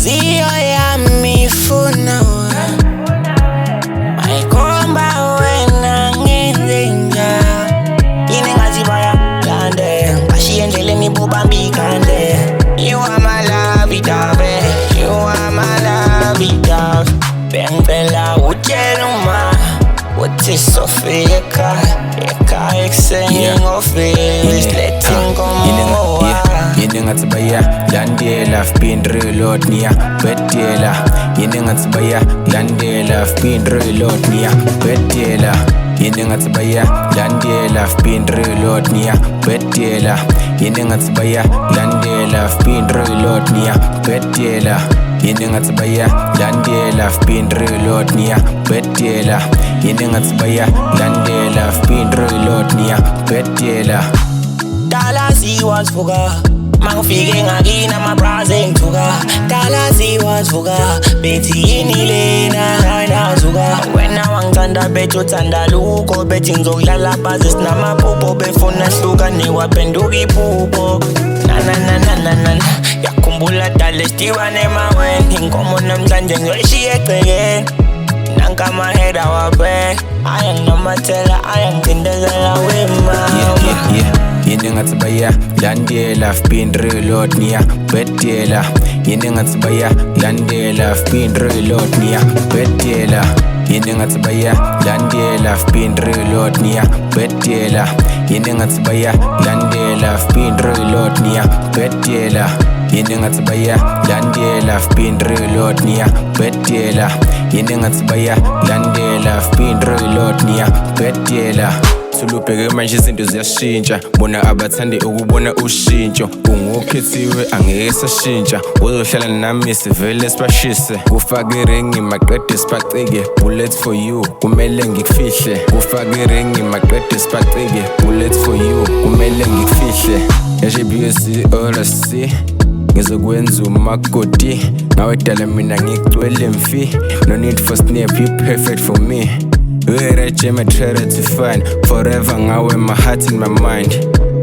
Inhliziyo yami ifuna ayikhomba wena ngenze njani. Yini ngathi bayalande bashiye endleleni bubamba ikhande. You are my love-dove, you are my love-dove. Bengicela utshela uma uthi sofika ekhaya ekuseni ngofisi lethi inkomo. Yini ngathi bayalandela I've been reload niya betela. Yini ngathi bayalandela I've been reload niya betela. Yini ngathi bayalandela I've been reload niya betela. Yini ngathi bayalandela I've been reload niya betela. Yini ngathi bayalandela I've been reload niya betela. Yini ngathi bayalandela I've been reload niya betela. Dala siwazivuka mangifike ngakini ama-bras engithuka. Dala siwazivuka bethi yini lena ayinazuka. Wena wangithanda bethi uthanda lukho, bethi ngizokudlala baze sinamaphupho, befuna hluka niwaphenduka iphupho. Nananananana yakhumbula dala esitiwa nemaweni, inkomo namhlanje ngizoyishiya egcekeni. Nanka ama-head awabheka ayanginomathela ayangicindezela wema. Yini ngathi bayalandela I've been reload niya betela. Yini ngathi bayalandela I've been reload niya betela. Yini ngathi bayalandela I've been reload niya betela. Yini ngathi bayalandela I've been reload niya betela. Yini ngathi bayalandela I've been reload niya betela. Yini ngathi bayalandela I've been reload niya betela. Sulubheke manje izinto ziyashintsha, bona abathandi ukubona ushintsho. Ungukhethiwe angeke sashintsha, uzohlala nami sivele sibashise. Kufake iringi maqede sibacike, bullet for you kumele ngikufihle. Kufake iringi maqede sibacike, bullet for you kumele ngikufihle. HBC ORC ngizokwenza umakoti, nawe dala mina ngigcwele mfi. No need for snap, you perfect for me. Where I try to find forever ngawe my heart and my mind.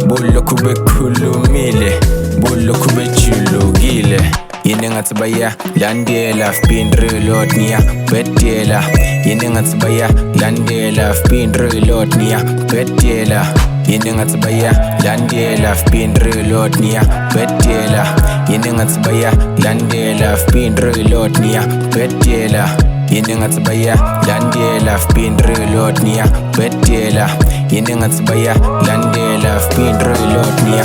Bulokhu bekhulumile, bulokhu bejulukile. Yini ngathi bayalandela I've been reload niya betela. Yini ngathi bayalandela I've been reload niya betela. Yini ngathi bayalandela I've been reload niya betela. Yini ngathi bayalandela I've been reload niya betela. Yini ngathi bayalandela I've been reload niya betela. Yini ngathi bayalandela I've been reload niya